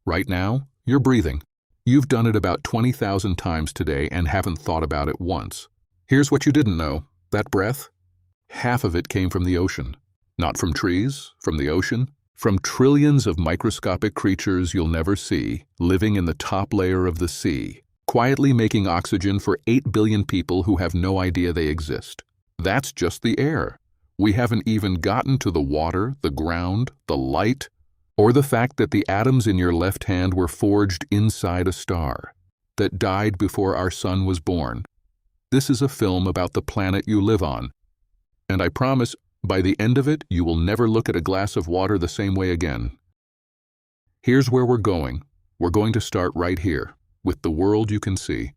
Right now, you're breathing. You've done it about 20,000 times today and haven't thought about it once. Here's what you didn't know. That breath, half of it came from the ocean. Not from trees, from the ocean. From trillions of microscopic creatures you'll never see, living in the top layer of the sea, quietly making oxygen for 8 billion people who have no idea they exist. That's just the air. We haven't even gotten to the water, the ground, the light, or the fact that the atoms in your left hand were forged inside a star that died before our sun was born. This is a film about the planet you live on. And I promise, by the end of it, you will never look at a glass of water the same way again. Here's where we're going. We're going to start right here, with the world you can see.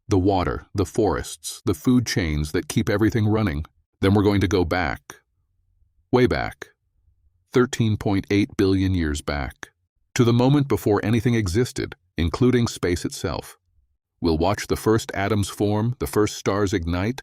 The water, the forests, the food chains that keep everything running. Then we're going to go back, way back, 13.8 billion years back, to the moment before anything existed, including space itself. We'll watch the first atoms form, the first stars ignite,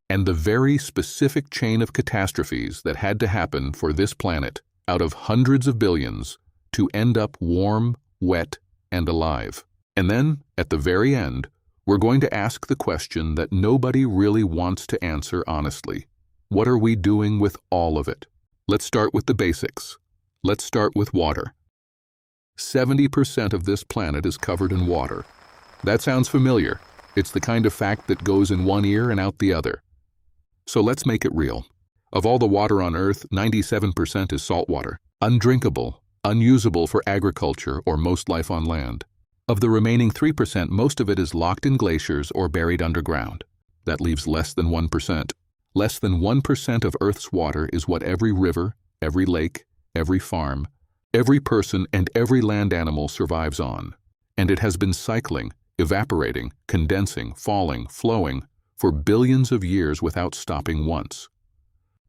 and the very specific chain of catastrophes that had to happen for this planet, out of hundreds of billions, to end up warm, wet, and alive. And then, at the very end, we're going to ask the question that nobody really wants to answer honestly. What are we doing with all of it? Let's start with the basics. Let's start with water. 70% of this planet is covered in water. That sounds familiar. It's the kind of fact that goes in one ear and out the other. So let's make it real. Of all the water on Earth, 97% is saltwater, undrinkable, unusable for agriculture or most life on land. Of the remaining 3%, most of it is locked in glaciers or buried underground. That leaves less than 1%. Less than 1% of Earth's water is what every river, every lake, every farm, every person, and every land animal survives on. And it has been cycling, evaporating, condensing, falling, flowing, for billions of years without stopping once.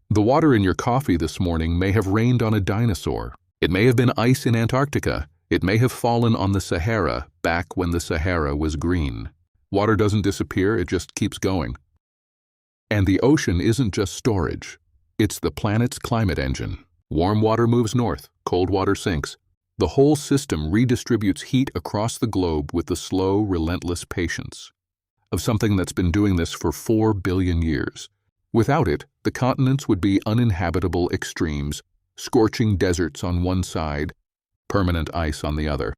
The water in your coffee this morning may have rained on a dinosaur. It may have been ice in Antarctica. It may have fallen on the Sahara back when the Sahara was green. Water doesn't disappear, it just keeps going. And the ocean isn't just storage. It's the planet's climate engine. Warm water moves north, cold water sinks. The whole system redistributes heat across the globe with the slow, relentless patience of something that's been doing this for 4 billion years. Without it, the continents would be uninhabitable extremes, scorching deserts on one side, permanent ice on the other.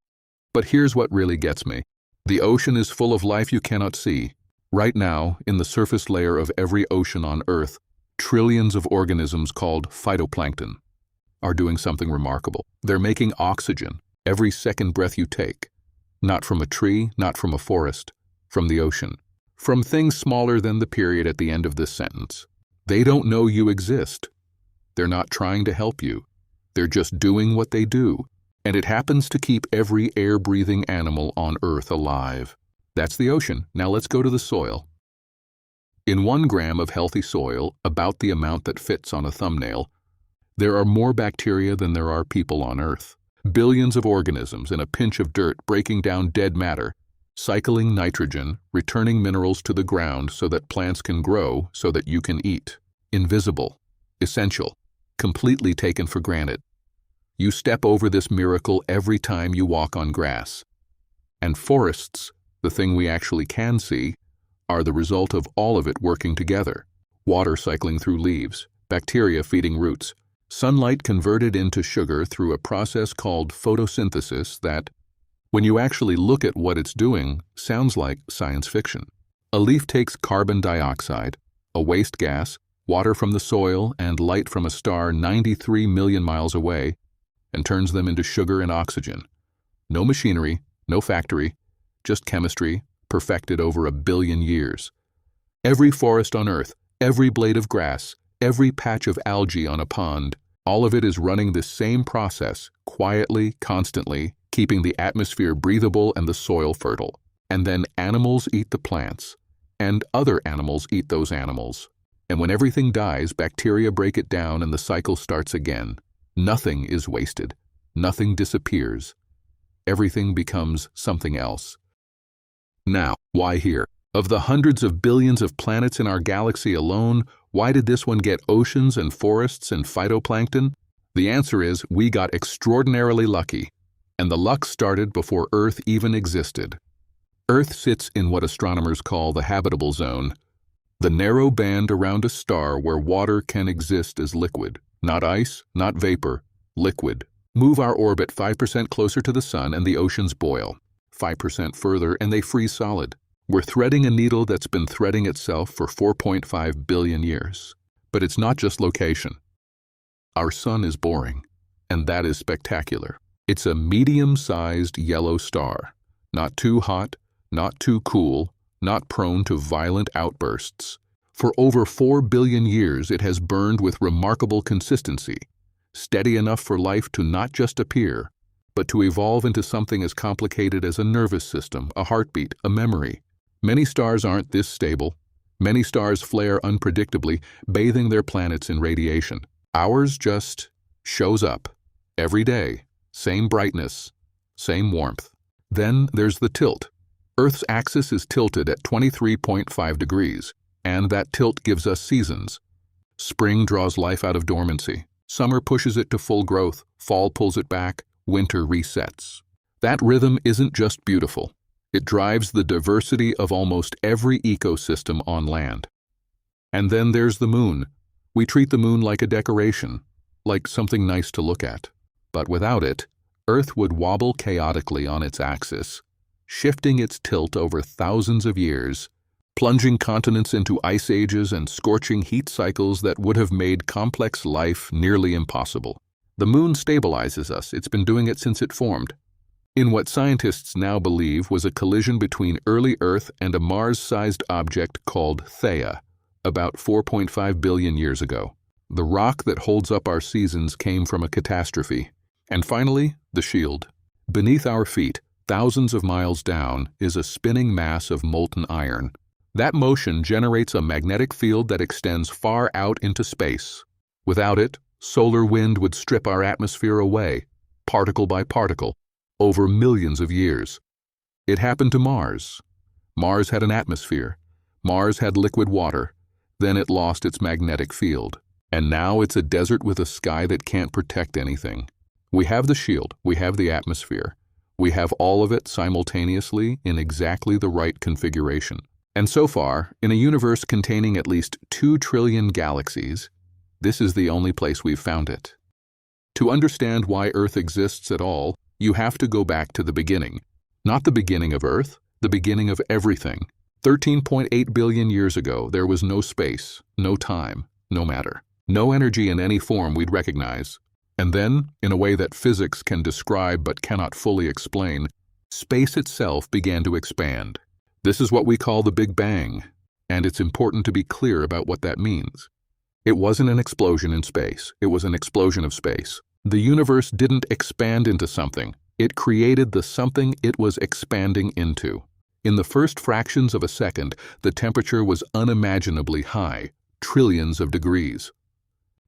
But here's what really gets me. The ocean is full of life you cannot see. Right now, in the surface layer of every ocean on Earth, trillions of organisms called phytoplankton are doing something remarkable. They're making oxygen every second breath you take. Not from a tree, not from a forest, from the ocean. From things smaller than the period at the end of this sentence. They don't know you exist. They're not trying to help you. They're just doing what they do. And it happens to keep every air-breathing animal on Earth alive. That's the ocean. Now let's go to the soil. In 1 gram of healthy soil, about the amount that fits on a thumbnail, there are more bacteria than there are people on Earth. Billions of organisms in a pinch of dirt breaking down dead matter, cycling nitrogen, returning minerals to the ground so that plants can grow, so that you can eat. Invisible, essential, completely taken for granted. You step over this miracle every time you walk on grass. And forests, the thing we actually can see, are the result of all of it working together. Water cycling through leaves, bacteria feeding roots, sunlight converted into sugar through a process called photosynthesis that, when you actually look at what it's doing, sounds like science fiction. A leaf takes carbon dioxide, a waste gas, water from the soil, and light from a star 93 million miles away, and turns them into sugar and oxygen. No machinery, no factory, just chemistry, perfected over 1 billion years. Every forest on Earth, every blade of grass, every patch of algae on a pond, all of it is running this same process, quietly, constantly, keeping the atmosphere breathable and the soil fertile. And then animals eat the plants, and other animals eat those animals. And when everything dies, bacteria break it down and the cycle starts again. Nothing is wasted. Nothing disappears. Everything becomes something else. Now, why here? Of the hundreds of billions of planets in our galaxy alone, why did this one get oceans and forests and phytoplankton? The answer is we got extraordinarily lucky. And the luck started before Earth even existed. Earth sits in what astronomers call the habitable zone, the narrow band around a star where water can exist as liquid. Not ice, not vapor, liquid. Move our orbit 5% closer to the sun and the oceans boil. 5% further and they freeze solid. We're threading a needle that's been threading itself for 4.5 billion years. But it's not just location. Our sun is boring, and that is spectacular. It's a medium-sized yellow star. Not too hot, not too cool, not prone to violent outbursts. For over 4 billion years, it has burned with remarkable consistency, steady enough for life to not just appear, but to evolve into something as complicated as a nervous system, a heartbeat, a memory. Many stars aren't this stable. Many stars flare unpredictably, bathing their planets in radiation. Ours just shows up every day, same brightness, same warmth. Then there's the tilt. Earth's axis is tilted at 23.5 degrees, and that tilt gives us seasons. Spring draws life out of dormancy. Summer pushes it to full growth. Fall pulls it back. Winter resets. That rhythm isn't just beautiful. It drives the diversity of almost every ecosystem on land. And then there's the moon. We treat the moon like a decoration, like something nice to look at. But without it, Earth would wobble chaotically on its axis, shifting its tilt over thousands of years, plunging continents into ice ages and scorching heat cycles that would have made complex life nearly impossible. The moon stabilizes us. It's been doing it since it formed. In what scientists now believe was a collision between early Earth and a Mars-sized object called Theia, about 4.5 billion years ago. The rock that holds up our seasons came from a catastrophe. And finally, the shield. Beneath our feet, thousands of miles down, is a spinning mass of molten iron. That motion generates a magnetic field that extends far out into space. Without it, solar wind would strip our atmosphere away, particle by particle, over millions of years. It happened to Mars. Mars had an atmosphere. Mars had liquid water. Then it lost its magnetic field. And now it's a desert with a sky that can't protect anything. We have the shield. We have the atmosphere. We have all of it simultaneously in exactly the right configuration. And so far, in a universe containing at least 2 trillion galaxies, this is the only place we've found it. To understand why Earth exists at all, you have to go back to the beginning. Not the beginning of Earth, the beginning of everything. 13.8 billion years ago, there was no space, no time, no matter. No energy in any form we'd recognize. And then, in a way that physics can describe but cannot fully explain, space itself began to expand. This is what we call the Big Bang, and it's important to be clear about what that means. It wasn't an explosion in space, it was an explosion of space. The universe didn't expand into something, it created the something it was expanding into. In the first fractions of a second, the temperature was unimaginably high, trillions of degrees.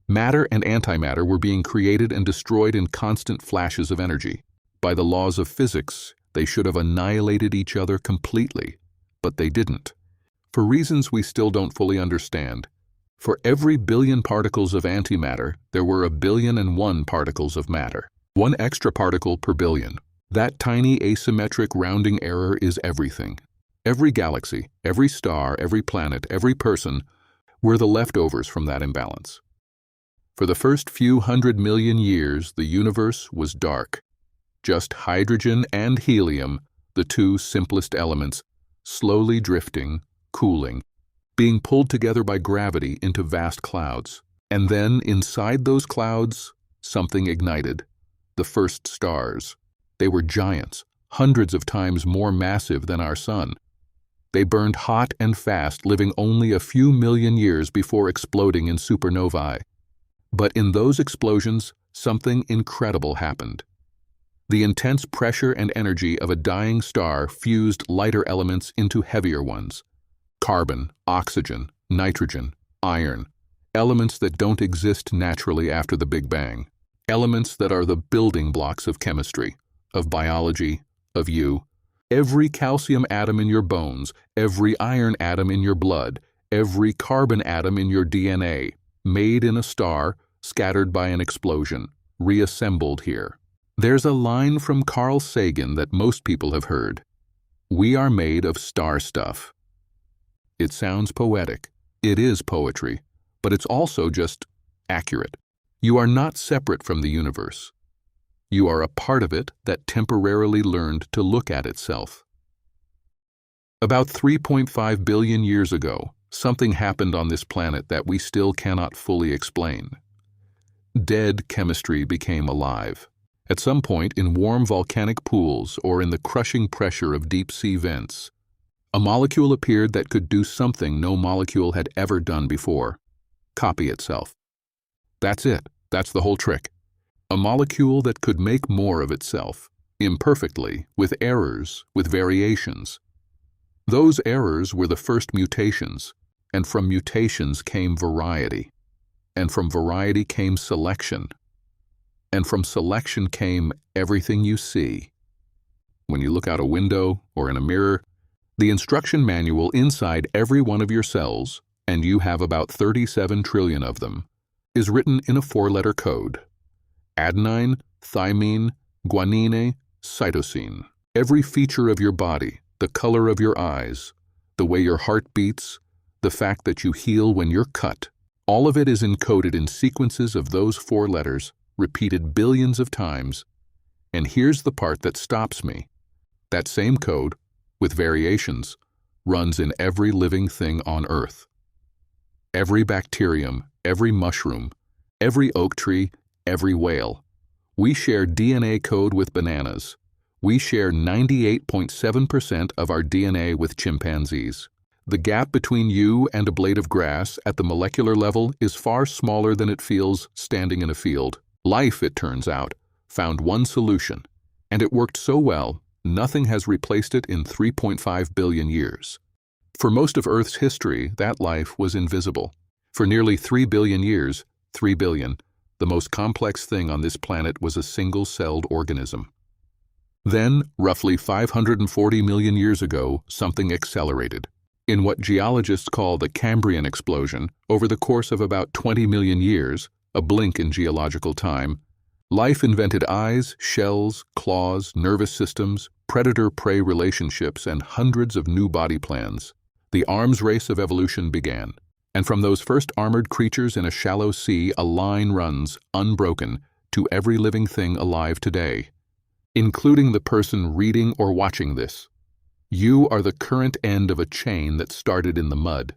Matter and antimatter were being created and destroyed in constant flashes of energy. By the laws of physics, they should have annihilated each other completely, but they didn't. For reasons we still don't fully understand. For every billion particles of antimatter, there were 1,000,001,000 particles of matter. 1 extra particle per billion. That tiny asymmetric rounding error is everything. Every galaxy, every star, every planet, every person were the leftovers from that imbalance. For the first few 100 million years, the universe was dark. Just hydrogen and helium, the 2 simplest elements, slowly drifting, cooling, being pulled together by gravity into vast clouds. And then, inside those clouds, something ignited. The first stars. They were giants, hundreds of times more massive than our sun. They burned hot and fast, living only a few million years before exploding in supernovae. But in those explosions, something incredible happened. The intense pressure and energy of a dying star fused lighter elements into heavier ones. Carbon, oxygen, nitrogen, iron, elements that don't exist naturally after the Big Bang. Elements that are the building blocks of chemistry, of biology, of you. Every calcium atom in your bones, every iron atom in your blood, every carbon atom in your DNA, made in a star, scattered by an explosion, reassembled here. There's a line from Carl Sagan that most people have heard. We are made of star stuff. It sounds poetic. It is poetry, but it's also just accurate. You are not separate from the universe. You are a part of it that temporarily learned to look at itself. About 3.5 billion years ago, something happened on this planet that we still cannot fully explain. Dead chemistry became alive. At some point in warm volcanic pools or in the crushing pressure of deep-sea vents, a molecule appeared that could do something no molecule had ever done before: copy itself. That's it. That's the whole trick. A molecule that could make more of itself, imperfectly, with errors, with variations. Those errors were the first mutations, and from mutations came variety. And from variety came selection. And from selection came everything you see. When you look out a window or in a mirror, the instruction manual inside every one of your cells, and you have about 37 trillion of them, is written in a 4-letter code: adenine, thymine, guanine, cytosine. Every feature of your body, the color of your eyes, the way your heart beats, the fact that you heal when you're cut, all of it is encoded in sequences of those 4 letters, repeated billions of times. And here's the part that stops me. That same code, with variations, runs in every living thing on Earth. Every bacterium, every mushroom, every oak tree, every whale. We share DNA code with bananas. We share 98.7% of our DNA with chimpanzees. The gap between you and a blade of grass at the molecular level is far smaller than it feels standing in a field. Life, it turns out, found one solution, and it worked so well, nothing has replaced it in 3.5 billion years. For most of Earth's history, that life was invisible. For nearly 3 billion years, 3 billion, the most complex thing on this planet was a single-celled organism. Then, roughly 540 million years ago, something accelerated. In what geologists call the Cambrian explosion, over the course of about 20 million years, a blink in geological time, life invented eyes, shells, claws, nervous systems, predator-prey relationships, and hundreds of new body plans. The arms race of evolution began, and from those first armored creatures in a shallow sea, a line runs, unbroken, to every living thing alive today, including the person reading or watching this. You are the current end of a chain that started in the mud.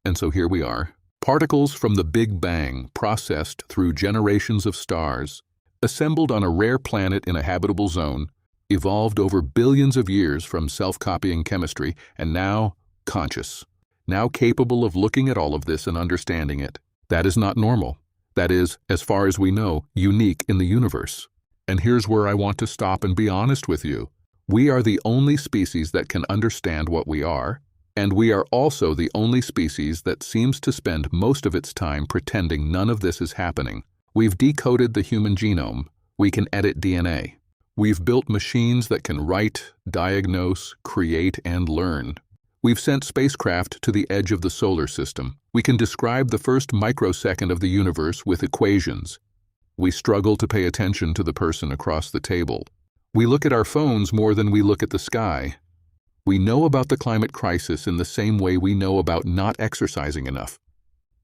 And so here we are, particles from the Big Bang processed through generations of stars, assembled on a rare planet in a habitable zone, evolved over billions of years from self-copying chemistry, and now conscious, now capable of looking at all of this and understanding it. That is not normal. That is, as far as we know, unique in the universe. And here's where I want to stop and be honest with you. We are the only species that can understand what we are, and we are also the only species that seems to spend most of its time pretending none of this is happening. We've decoded the human genome. We can edit DNA. We've built machines that can write, diagnose, create, and learn. We've sent spacecraft to the edge of the solar system. We can describe the first microsecond of the universe with equations. We struggle to pay attention to the person across the table. We look at our phones more than we look at the sky. We know about the climate crisis in the same way we know about not exercising enough.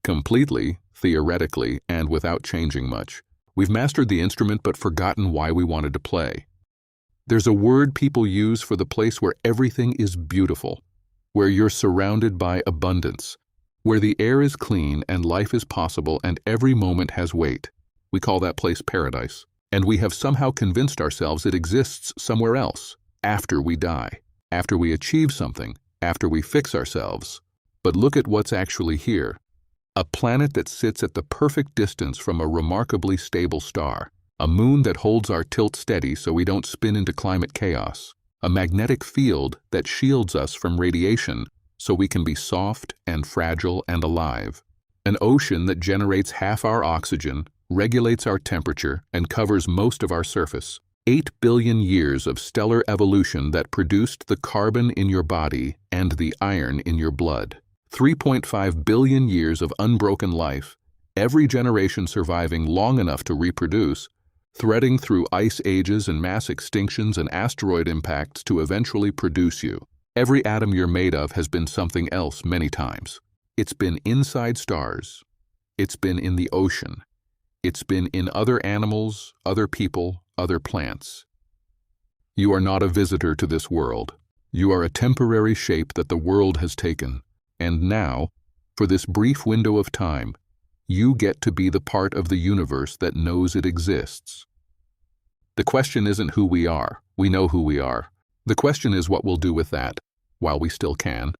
Completely, theoretically, and without changing much. We've mastered the instrument but forgotten why we wanted to play. There's a word people use for the place where everything is beautiful, where you're surrounded by abundance, where the air is clean and life is possible and every moment has weight. We call that place paradise. And we have somehow convinced ourselves it exists somewhere else, after we die, after we achieve something, after we fix ourselves. But look at what's actually here. A planet that sits at the perfect distance from a remarkably stable star, a moon that holds our tilt steady so we don't spin into climate chaos, a magnetic field that shields us from radiation so we can be soft and fragile and alive, an ocean that generates half our oxygen, regulates our temperature, and covers most of our surface. 8 billion years of stellar evolution that produced the carbon in your body and the iron in your blood. 3.5 billion years of unbroken life, every generation surviving long enough to reproduce. threading through ice ages and mass extinctions and asteroid impacts to eventually produce you. Every atom you're made of has been something else many times. It's been inside stars. It's been in the ocean. It's been in other animals, other people, other plants. You are not a visitor to this world. You are a temporary shape that the world has taken. And now, for this brief window of time, you get to be the part of the universe that knows it exists. The question isn't who we are. We know who we are. The question is what we'll do with that, while we still can.